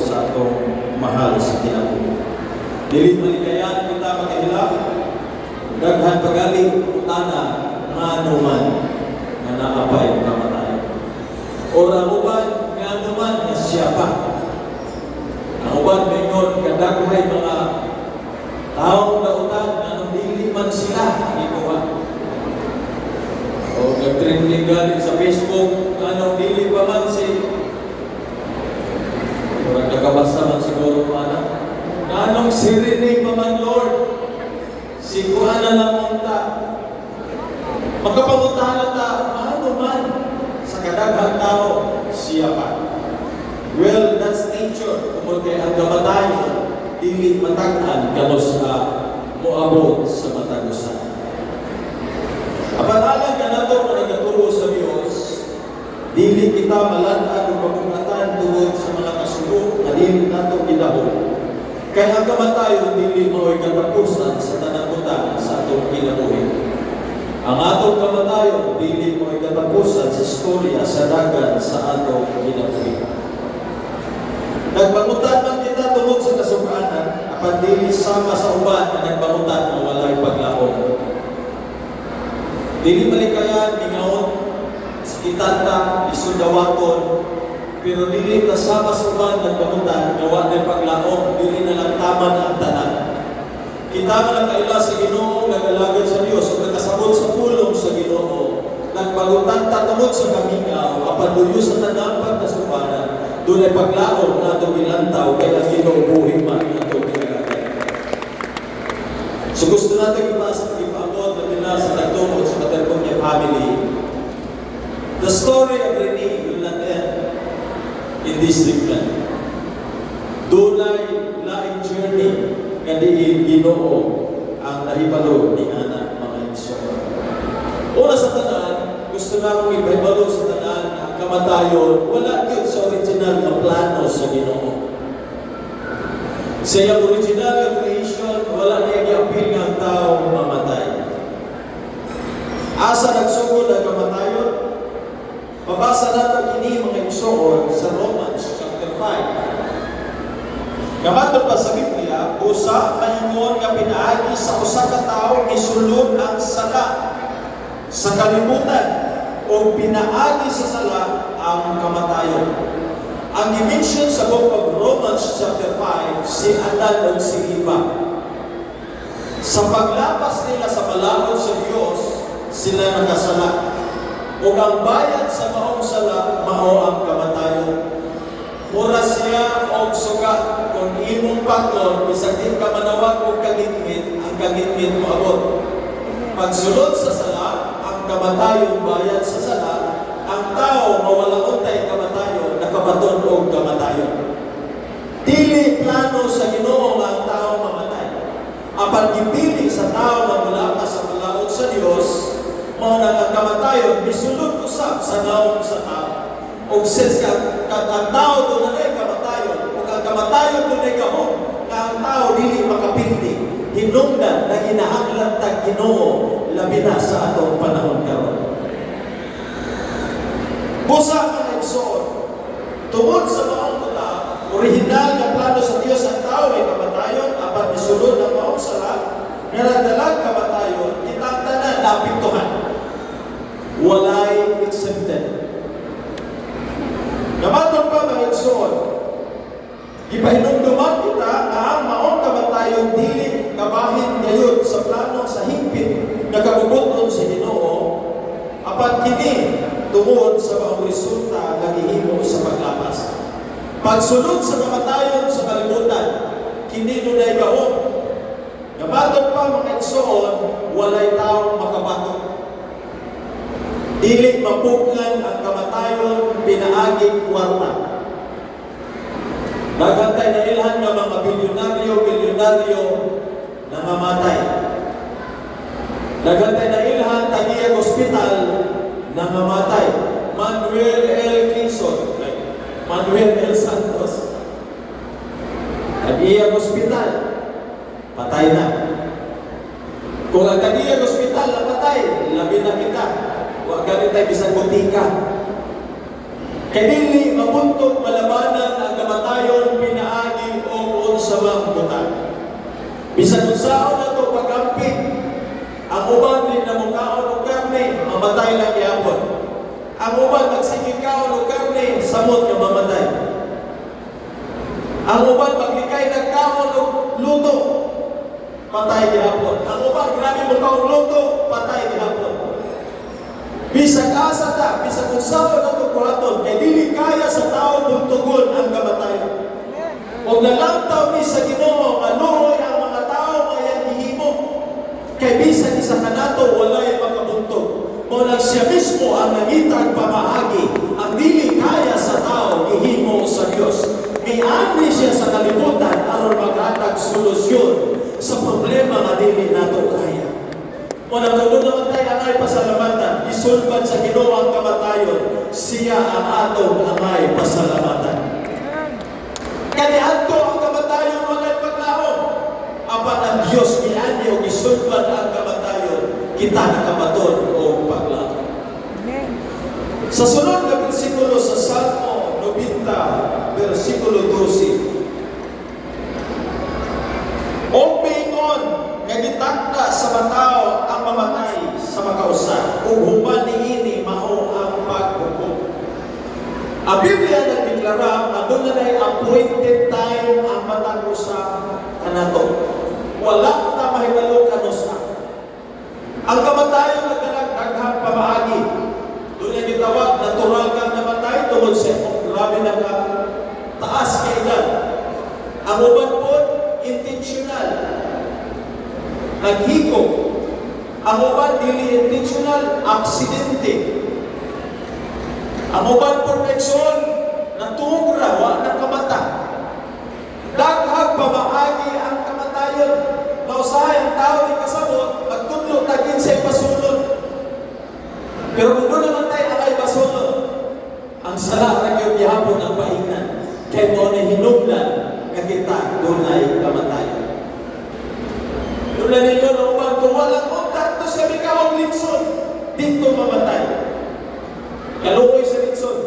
sa atong mahal sa Ginoo. Dili malikayan kita makahilak, daghan pagaling utana nga man nga naapay kamatayon. Ora uban nga man nga siya pa. Ang uban mingon kadaghay mga taong dautan nga nung dili man sila gikuha. O nag-trending galing sa Facebook anong dili pa man si o nagkabasa man siguro anak anong sirene pa man Lord si kuha na lang unta magkapamuntahan ta ano man sa kadaghang tao siya pa. Well, that's nature. Kung kay ang kamatayon dili matag-an kanos moabot sa matagusan. Apanalan ka na ito na nagturo sa Diyos, dili kita malan-an o mabungatan tungod sa mga kasugo na dili nato gidahon. Kaya ang kamatayon dili mao'y katapusan sa tanang butang sa atong kinabuhi. Ang atong kamatayon dili mao'y katapusan sa istorya sa dagan sa atong kinabuhi. Nagbangutan man kita tungod sa kasugaanan, apan dili sama sa uban na nagbangutan na walay paglaom. Dili malikayan, mingaon, sikitanta, isudawaton, pero dili kasama sa uban nagbangutan na walay paglaom, dili na lang tama ang tanan. Kita nga lang kaila sa Ginoo, nag-alagad sa Diyos, o nagkasabot sa pulong sa Ginoo, nagbangutan tatungod sa kamingaw, apan duyo sa tanang pagkasubanan, doon ay paglaon na itong ilantaw kaya kinuubuhin man na itong kinagagay. So gusto natin ipaabot na nila sa tagtungod sa Materponia family. The story of Rene will not end in this segment. Doon ay laing journey na di Ginoo ang nahibalo ni Ana mga insyon. Una sa tanan, gusto na akong ipahibalo sa tanan na kamatayon, wala yun sa original na plano sa Ginoo. Sa iyang original na creation, wala na i-appeal ng tao mamatay. Asa nagsugod ang kamatayon? Mabasa natin ini mga igsoon sa Romans chapter 5. Kamatod pa sa Biblia, usa kayungon nga pinaagi sa usa ka tawo isulod ang sala sa kalibutan o pinaagi sa sala ang kamatayon. Ang dimension sa book of Romans chapter 5, si Adan o si Eva. Sa paglapas nila sa balaod sa Diyos, sila nakasala. O ang bayad sa maong sala, mao ang kamatayon. Mura siya o sugat kung imong patron, bisag din ka manawag o kagitmit, ang kagitmit mo abot. Pagsulod sa sala, ang kamatayon bayad sa sala, ang tao mawala untay kamatayon, nakabaton og kamatayon. Dili plano sa Ginoo nga ang tao mamatay. Apan gipili sa tao na mula sa balaod sa Dios, mao na ang kamatayon misulod usab sa naong sa tao. Og since ang tao doon na kamatayon, ug ang kamatayon doon ay gahom, nga ang tao dili makapindi, hinungdan na ginahanglan tag Ginoo labi na sa atong panahon karon. Busa ka igsoon, tungod sa maong tuta, orihinal na plano sa Dios ang tao ay kamatayon, apan misulod ang maong sala, naradalag kamatayon, kitang tanan napintuhan. Walay exempted. Namatong pa mga igsoon, ipahinumduman kita na ang maong kamatayon dili kabahin ngayon sa plano sa higpit na kabubuton sa Ginoo, apan kini tungod sa maong resulta na gihimo sa paglapas. Pagsulod sa kamatayon sa kalibutan, kini dunay gahom. Namatong pa mga igsoon, walay taong makabatok. Dili mapugnan ang kamatayon pinaaging kwarta. Nagantay na ilhan ng mga bilyonaryo na mamatay. Nagantay na ilhan tagiyang ospital na mamatay. Manuel L. Quezon, Manuel L. Santos. Tagiyang ospital, patay na. Kung ang tagiyang ospital na patay, labi na kita. Huwag ganit tayo bisang butika. Kaya dili mabuntog malabanan ang kamatayon Bisan unsaon nato pagampit, ang uban din na mukhaon og karne, mamatay lang gyapon. Ang uban nagsigikaon og karne, samot nga mamatay. Ang uban maglikay nagkaon og luto, patay gyapon. Ang uban grabe mo kaon luto, patay gyapon. Bisag asa ta, bisag unsaon nato kuhaton, kay dili kaya sa tao buntugon ang kamatayon. Og nalantaw ni sa Ginoo anuhoy ang mga tao nga iyang gihimo. Kay bisan isa kanato walay makabuntog. O lang siya mismo ang nangitag pamaagi, ang dili kaya sa tao gihimo sa Dios. Miagi siya sa kalibutan aron maghatag solusyon sa problema nga dili nato kaya. O natulog naman tayo angay pasalamatan, isulban sa Ginoo ang kamatayon, siya ang atong angay pasalamatan. Kani adto ang kamatayon walay paglaom. Apan ang Dios niani og isulban ang kamatayon, kita nakamaton og paglaom. Sa sunod na bersikulo sa Salmo 90, bersikulo 12. O pingon nga gitakda sa matao ang mamatay sa makausa, ug human niini mao ang paghukom. Ang Biblia nagdeklara na doon na appointed time ang matang usa kanato. Wala ta mahibalo kanusa. Ang kamatayon nagdaghang pamaagi. Doon na gitawag natural kang namatay tungod sa grabe na ka taas kay edad. Ang uban po intentional. Naghikog. Ang uban dili intentional, aksidente. Ang uban proteksyon natugra wa nang kamata. Daghang pamaagi ang kamatayon. Nausahay ang tao ni kasabot, magtudlo tagin sa ipasulod. Pero kung doon naman tayo alay pasulod, ang sala na yung gihapon ang paingnan. Kaya mo na hinuglan na kita doon ay kamatayon. Doon na ninyo na uban kung walang kontak to sa mikawang litson, dito mamatay. Kalukoy sa litson.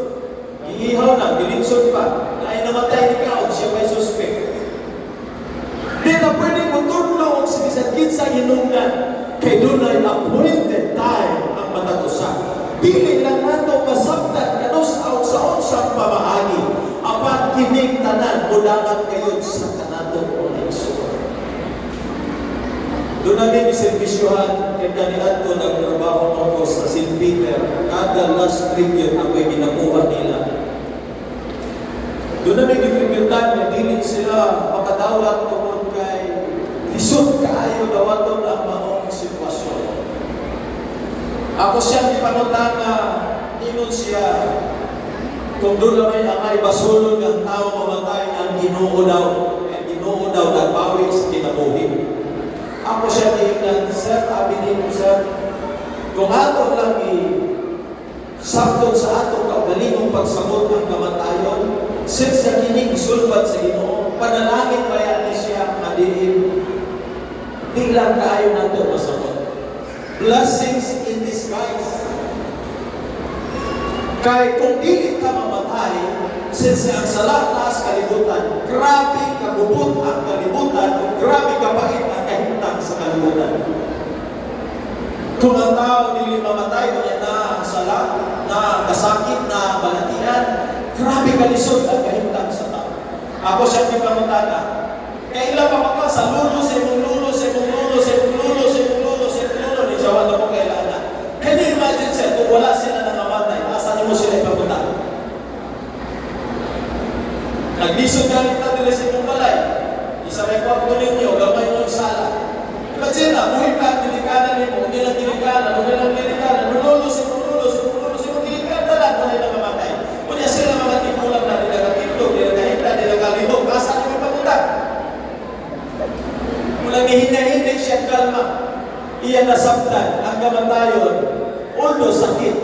Iihaw na, dilitson pa. Na ay namatay ni Kaon, siya may suspect. Di na pwede mo turlo o sinisagkit sa hinungdan. Kay doon ay appointed time ang matatusa. Dili lang nato masabtan kanus sa unsang pamaagi. Apat kining tanan mudangan kayo sa kanato o naisura. Doon namin iservisyohan kay kanihan ko nagtrabaho ako sa St. Peter. Kada last tribute ako'y ginakuha nila. Doon namin itributan na dili sila makadawat tungkol kay lisod kaayo dawaton ang maong sitwasyon. Ako siya ipanutan na inon siya kung doon namin angay basulod ng tao mamatay ang Ginoo daw. Ang Ginoo daw nagbawi sa kinabuhi. Ako siya tingnan, sir, abinin mo, sir, kung ato lang sabton sa ato kaugalingong pagsabot ng kamatayon, since sa kining isulbat sa Ginoo, panalangin kaya ni siya madiin, di lang kaayo nato masabot. Blessings in disguise. Kaya kung di ka mamatay, since ang salat taas kalibutan, grabe kagubot ang kalibutan, grabe kapait ang kahintang sa kalibutan. Kung ang tao dili mamatay, kung na ang salat, na kasakit, na balatian, grabe kalisod ang kahintang sa tao. Ako siya di pamutana. Kaya ilang pa sa lulo, sa imong lulo, sa imong lulo, sa imong lulo, sa imong lulo, sa imong lulo, ni Jawa na po kailangan. Can you imagine sir, kung wala sila nangamatay, asan mo sila ipapunta? Naglisod galit na nila sa inyong balay. Isa may kwarto ninyo, gamay mo yung sala. Imagine na, buhay ka ang dilikanan ninyo, hindi lang dilikanan, hindi lang dilikanan, nunulo, sinunulo, dilikanan, wala yung namamatay. Kunya sila mga tikulang na, nilagakitog, nilagahita, nilagalinog, asan yung ipapunta? Mulang hihina-hina siya kalma. Iyan nasabtan, ang kamatayon, ulo sakit,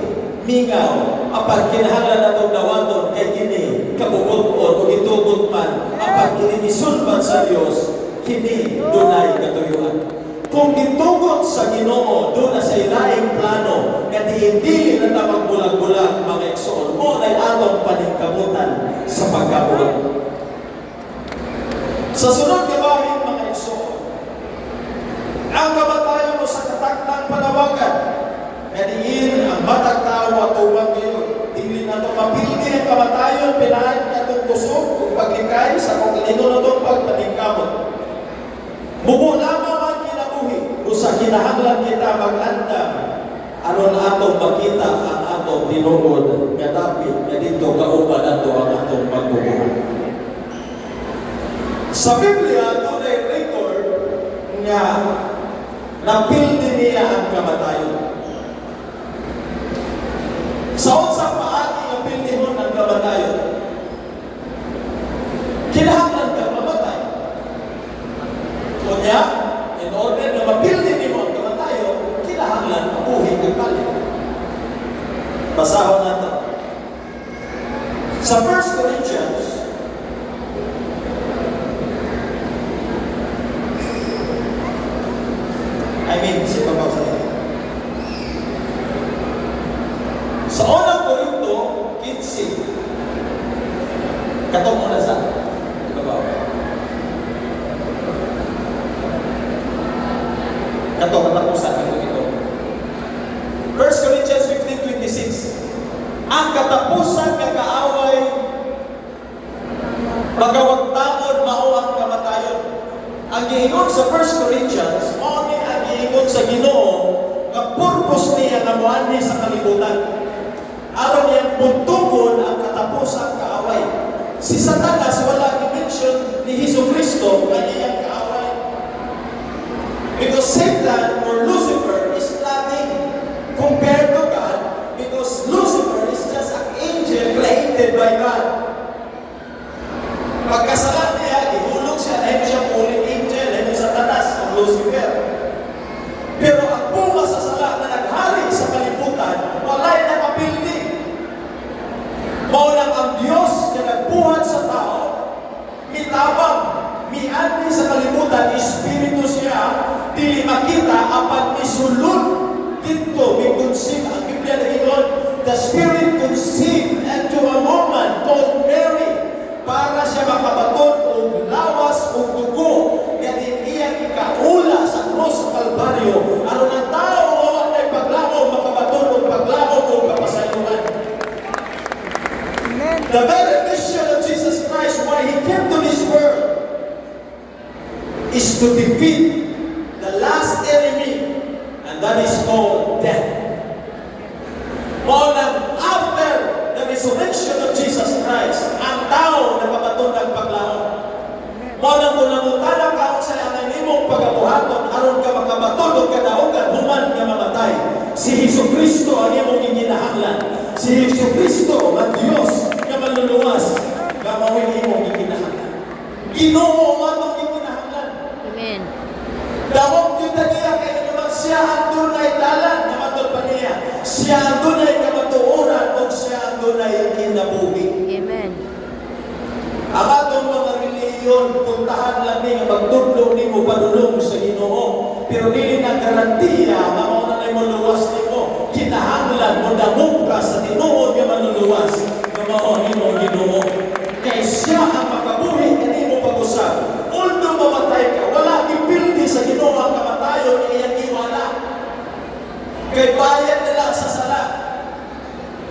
mingaw, apag kinahanglan na itong dawaton kay kini kabugot o gitugot man apag kini isulban sa Dios kini dunay katuyuan. Kung gitugot sa Ginoo doon na sa ilaing plano nga diindili na ta magbulag-bulag mga igsoon mo ay atong paningkamutan sa pagkabuhat. Sa sunod nga bahin mga igsoon, kamatayon pinaay katong kusog ug paglikay sa kung linunod pagpaningkamot. Bubo lamang ang kinabuhi usa kinahanglan kita mag-andam aron atong makita ang atong tinuod nga dapit nga dito kauban nato ang atong pagbubuhat. Sa Biblia dunay record nga napildi niya ang kamatayon. Sa unsang paagi nga pildihon ang kamatayon, kinahanglan ka mamatay. Kunya, in order na mapildi nimo ang kamatayon, kinahanglan mabuhi kang balik. Basahon nato. Sa 1 Corinthians, si Papa sa sa unang Korinto 15 katong una sa ibabaw katong katapusan ito 1 Corinthians 15:26 ang katapusan nga kaaway magawagtangon mao ang kamatayon. Ang giingon sa 1 Corinthians mao ni ang giingon sa Ginoo nga purpose niya nga moani sa kalibutan aron niyang puntugon ang katapusang kaaway. Si Satanas wala i-mention ni Jesucristo nga iyang kaaway. Because Satan or Lucifer is nothing compared to God, because Lucifer is just an angel created by God. Pagkasalan niya, ihulog siya, dahil siya fallen angel, dahil Satanas ang Lucifer. Pero ang bunga sa sala na naghari sa kalibutan, walay nakapildi. Maulang ang Diyos na nagbuhat sa tao, mitabang, miandi sa kalibutan, Espiritu siya, dili makita, apan isulod dito, may conceive, ang Biblia na inon, the Spirit conceived into a woman called Mary, para siya makabaton o lawas o dugo, yan iyang ikaula sa krus sa Kalbaryo, aron ang tao o ay paglaom, makabaton o paglaom o kapasayunan. The very mission of Jesus Christ, why He came to this world, is to defeat the last enemy, and that is called death. More than after the resurrection of Jesus Christ, ang tao na kabaton ng paglaom. More than kung nangutana ka sa ang imong pagabuhaton, aron ka makabaton o kadaugan, human nga mamatay. Si Jesucristo ang imong giginahanglan. Si Jesucristo ang Diyos nga maluluwas, nga mawin imong giginahanglan. Ginoo ang atong giginahanglan. Amen. Dawag yun na niya, kaya naman siya ang tunay dalan, namatol pa niya. Siya ang tunay kamatuoran, o siya ang tunay kinabuhi. Amen. Ang atong mga reliyon, puntahan lang niya, magtudlo ni mo, padulong sa Ginoo. Pero dili na garantiya, nga mauna na mo luwas ni mo. Kinahanglan mo, damog ka sa tinuod nga manuluwas, nga mauna mo Ginoo. Kaya siya ang makabuhi, hindi mo pag-usap. Although mamatay ka, wala ipildi sa Ginoo ang kamatayon na iyang iwala. Kaya bayad nila sa sala.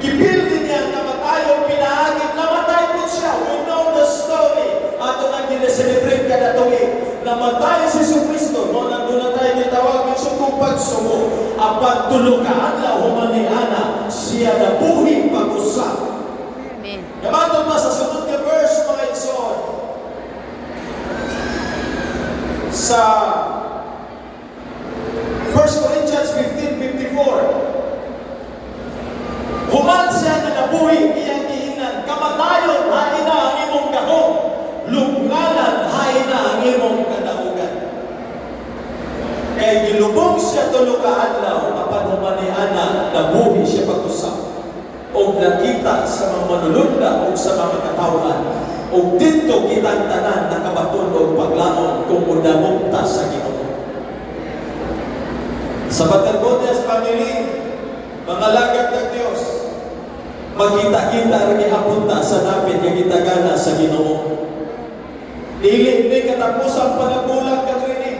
Ipildi niya ang kamatayon, pinaagin, namatay po siya. We know the story. Ato nang ginaselebrate kada tuwi. Namatay si Jesucristo. No, nandun na tayo nitawag ng sumupag sumo. Apan tulukaan lang humaniana. Siya na buhi pag-usap. Amen. Yamatong pa sa sunod na verse, mga isoon. Sa 1 Corinthians 15:54. Human siya na nabuhi, iyang gihinan. Kamatayon, hain na ang imong gahong. Lungkalan, hain na ang imong kadaugan. Kaya gilubog siya tulog kaadlaw, apan humaniana, nabuhi siya pag-usap. O nakita sa mga manulunda o sa mga katawan. O dito kitang tanan nakabaton o paglaon kung udamog ta sa Ginoo. Sa Baterbotes family, mga lagad ng Diyos, magkita-kita rin ihapunta sa dapit nga gitagana sa Ginoo. Dili katapusang panagulang kadrinig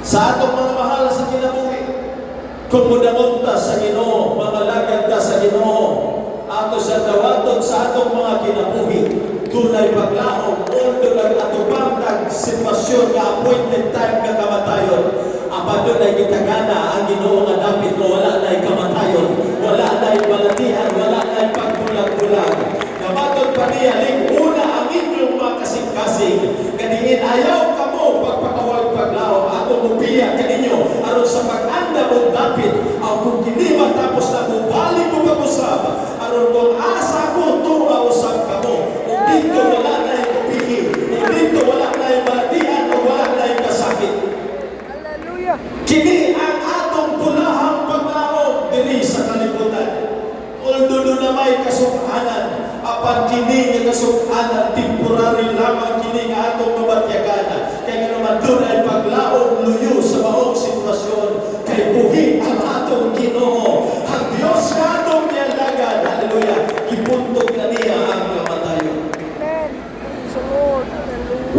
sa atong mga mahal sa kinabuhi. Kung mudamog ta sa Ginoo, mga lagad ta sa Ginoo, ato sa dawaton sa atong mga kinabuhi. Dunay paglaom, although nag-atubang sitwasyon nga appointed time nga kamatayon. Apa doon ay gitagana ang Ginoo nga dapit mo wala na kamatayon, wala na balatian, wala na pagbulag-bulag. Namatod pa niya, una ang inyong mga kasing-kasing. Ganingin ayaw ka mo pagpakawag paglaom. Ako mubiya kaninyo, aron sa pag-anda mo dapit, ang kung kiniman tapos na mubalik mo pag-usap, aron kung asa ko tunga usap ka mo. Kung dito wala na yung kupihi, kung dito wala na yung balatian, o wala na yung kasakit. Kini ang atong pulahang paglaom diri sa kalibutan. Although na may kasukhanan, apan kini nga kasukhanan temporary lamang kini nga atong mabatyagan. Kaya naman doon ay paglaom luyo sa maong sitwasyon. Kay buhi ang atong Ginoo. Ang Diyos nga atong nialagan. Hallelujah. Ipuntok na niya ang kamatayon.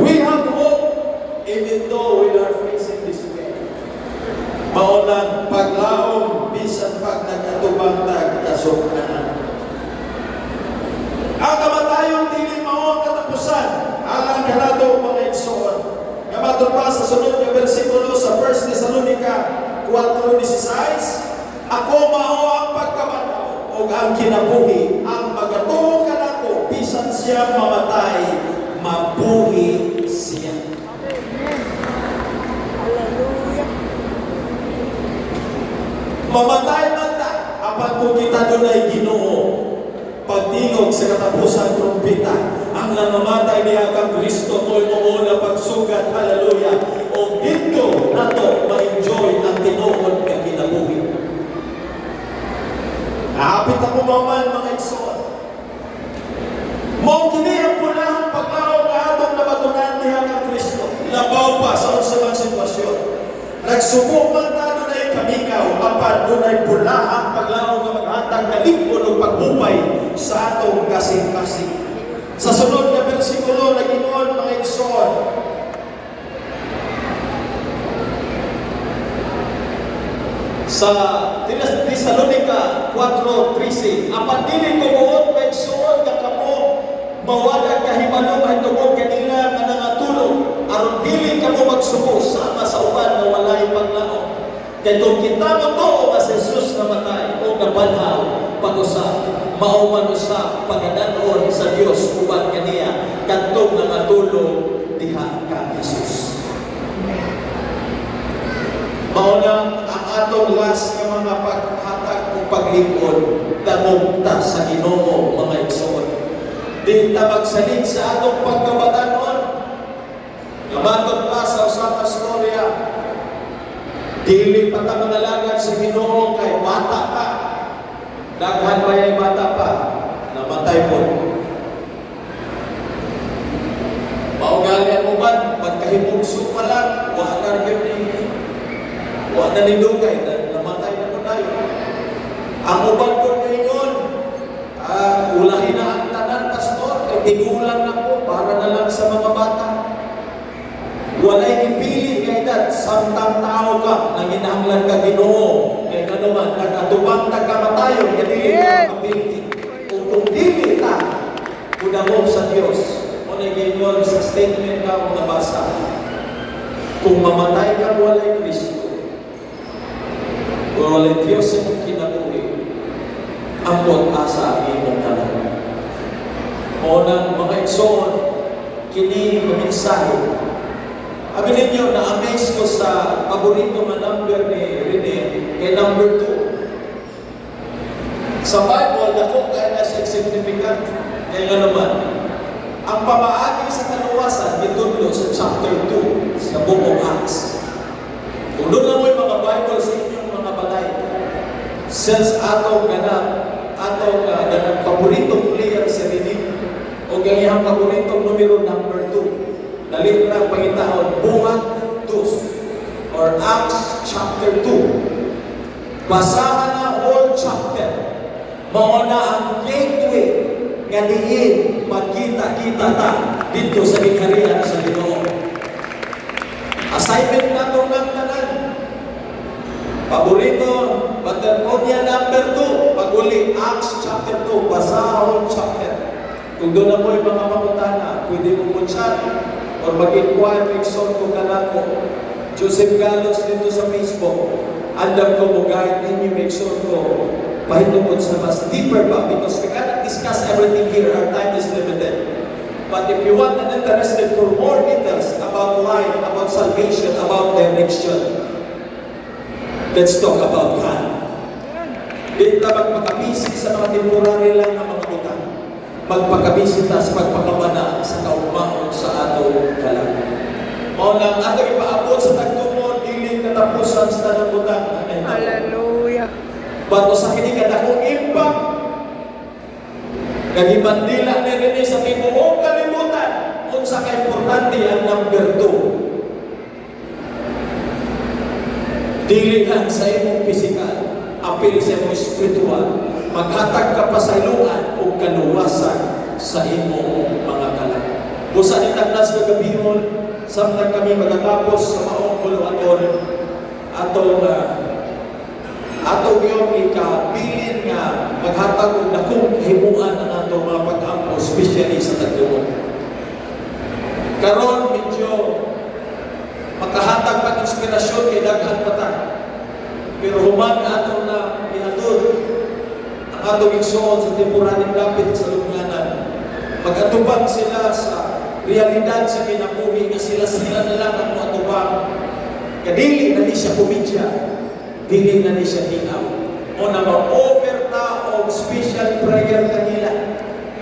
We have hope even though we are facing this way. Maunang paglaom bisan pag nagkatubang kasukhanan. Ang kamatayon dili mao katapusan. Alang kanado mga igsoon. Nga matupad sa sunod nga bersikulo sa 1 Thessalonica 4:16, ako mao ang pagkamataw o ang kinabuhi, ang magatulong kanako bisan siya mamatay, mabuhi siya. Mamatay man ta, apan kung kita doon ay Ginoo, pagtingog sa katapusan trumpeta, ang nangamatay niya kang Kristo mo'y na pagsugat, hallelujah, o dito nato ma-enjoy ang tinuod ng kinabuhi. Ahapit ako maman mga igsoon. Mao kini ang punahang paglaom nga atong nabatunan niya kang Kristo. Labaw pa sa unsang sitwasyon. Nagsubo man tayo na ikamingaw, apan doon ay bulahang paglaom nga maghatag kalipon o paghupay sa atong kasing-kasing. Sa sunod na bersikulo na Ginoon mga igsoon, sa Thessalonica 4:13, apan dili ko buot mga igsoon nga kamo mawadag kahibanon ay tungod kanila nga nangatulog aron dili kamo magsuko sama sa uban nga walay paglaom. Kay kung kita mo nga si Jesus namatay o nabanhaw pag-usap, mauman usap pagadanon sa Dios uban kaniya kadtong nangatulog diha ka Jesus. Mauna ang atong last nga mga paghatag o paglingkod damong sa Ginoo mga igsoon. Di ta magsalig sa atong pagkabatanon. Namatod pa sa usang storya. Dili pa ta manalagan sa Ginoo kay bata pa. Daghan pa yung bata pa. Namatay po. Maugali ang uban, pagkahimugso pa lang, wala na nilugay, namatay na po tayo. Ang uban ko ngayon, ulahin na ang tanan, pastor, tigulang na po, para na lang sa mga bata. Walay ipili kay dat, samtang tao ka, nang inahanglan ka Ginoo, kay naman, nagkatubang nagkamatayon, kadili ka kapilti. Kung dili ka, kunamog sa Diyos, o nag-involve sa statement ka o nabasa, kung mamatay ka, walay Kristo, walay Diyos sa mong kinabuhi, ang pag-asa ang imong tanan. O ng mga igsoon, kini mensahe. Abi ninyo, na-amaze ko sa paborito nga number ni Rene, kay number 2. Sa Bible, dako kaya na siya significant. Kaya nga naman, ang pamaagi sa kaluwasan, itudlo sa chapter 2, sa Book of Acts. Kung doon lang mo yung mga Bible sa inyong mga balay, since atong ganang paboritong player si Rene, o ganyang paboritong numero number 2, dali na pangitahon, Buhat 2, or Acts chapter 2. Basahan na whole chapter. Mauna ang gateway nga diin magkita-kita ta dito sa gikarian sa Ginoo. Assignment na itong nagtanan. Paborito, Batermonia number 2. Pag Uli, Acts chapter 2, basahon chapter. Kung doon na mo yung mga pangutana, pwede mo po chat or mag-inquire, mag-sort ko ka lang ko. Joseph Galos dito sa Facebook. Andam ko mo guide ninyo, make sure ko pahitungkod sa mas deeper ba, because we cannot discuss everything here. Our time is limited. But if you want and interested for more details about life, about salvation, about direction, let's talk about God. Di ta magpakabisi sa mga temporary lang na mga utang. Magpakabisi ta sa pagpakabana sa kaugmaon sa ato kalang. Mao nang ato ipaabot sa tagtumo dili katapusan sa tanang utang. Hallelujah. Bago sa kini kadakong impact, nagibandila ni rin sa tibuok kalimutan kung sa ka-importante ang number 2. Dili lang sa imong physical, apil sa imong spiritual, maghatag ka pa sa iluan o kaluwasan sa imong mga kalang. Busa ni tagnas kagabihon, samtang kami magatapos sa maong kuluaton, atong yung ikabilin nga maghatag og dakong kahimuan ang atong mga pag-ampo, especially sa tagtuon. Karon medyo makahatag pag inspirasyon kay daghan patag. Pero human atong na ihatod ang atong igsoon sa temporaryong dapit sa lubnganan. Mag-atubang sila sa realidad sa kinabuhi nga sila na lang ang atubang. Kadili na di siya komedya. Dili na ni siya hihaw. O na ma-offer ta o special prayer kanila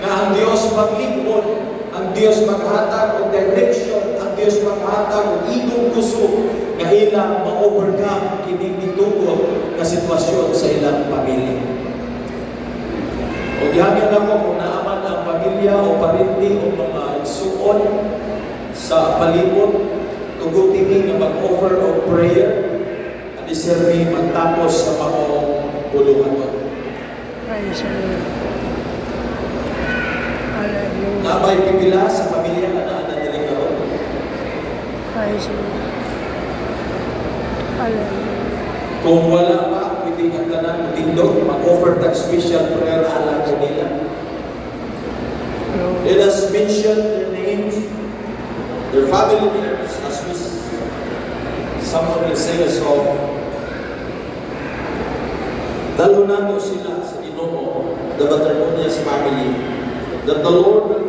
na ang Diyos maglingkod, ang Diyos maghatag o direction, ang Diyos maghatag o igong puso na ilang ma-overcome kining ditugod na sitwasyon sa ilang pamilya. O dihamin ako kung naaman ang pamilya o parinti o mga igsuon sa palibot, tugutin nga mag-offer o prayer deserve magtapos sa maong pulungan mo. Praise the Lord. Hallelujah. Nabay pipila sa pamilya na naanadali karon. Praise the Lord. Hallelujah. Kung wala pa, pwede ang tanan tindog, mag-offer tag special prayer ala kanila. Let us mention their names, their family names, as we someone will sing a song. Dalunado sila sa Ginoo, the Batarbonias family, that the Lord will